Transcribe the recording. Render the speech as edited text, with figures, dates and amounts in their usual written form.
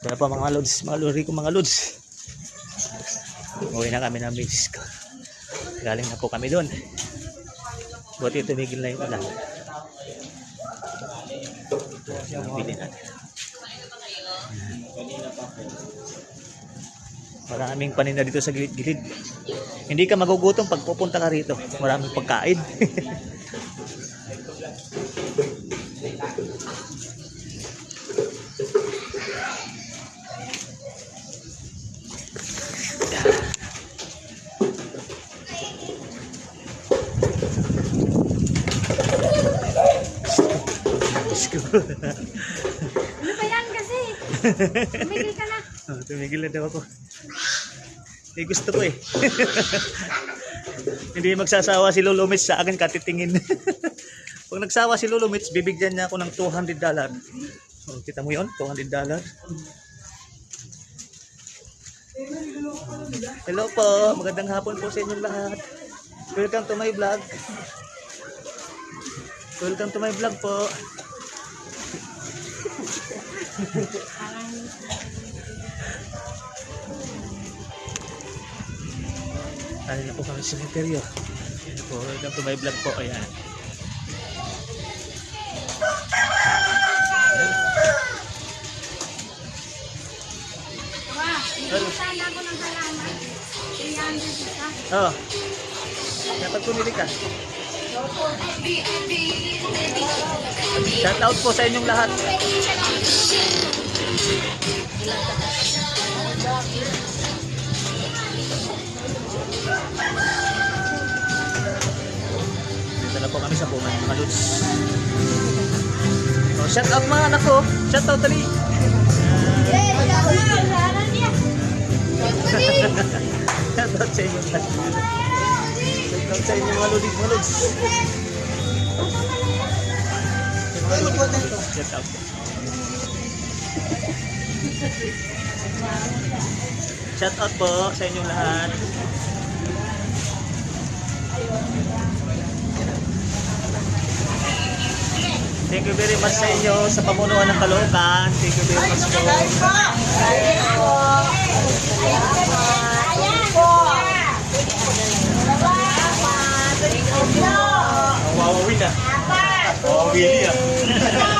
Kaya pa mga lods, mga lori ko mga lods. Uwi na kami ng misis ko. Galing na po kami doon. Buti tumigil na yung ulan. Pili natin. Maraming paninda dito sa gilid-gilid. Hindi ka magugutom pag pupunta ka rito. Maraming pagkain. Ano ba yan kasi? Tumigil ka na. Tumigil na daw ako. Eh, gusto ko eh. Hindi magsasawa si Lolo Mitch sa akin katitingin. Pag nagsawa si Lolo Mitch, bibigyan niya ako ng $200. Oh, kita mo yun? $200. Hello po. Magandang hapon po sa inyong lahat. Welcome to my vlog. Welcome to my vlog po. Ano na po kami sa cemetery. Ayan po, welcome to my vlog po. Ayan. Sana ako ng halaman. 300 isa. Oh. Dapat pumili ka. Shout out po sa inyong lahat. Dito na po kami sa Puman, mga lods. Oh, shout out mga anak ko. Shout out dali. Shout out sa inyong lahat. Shout out sa inyong mga lods, mga lods. Shout out. Shout out po sa inyong lahat. Thank you very much sa inyo sa pamunuan ng Caloocan. Thank you very much po. Wawawin na. Wawawin na.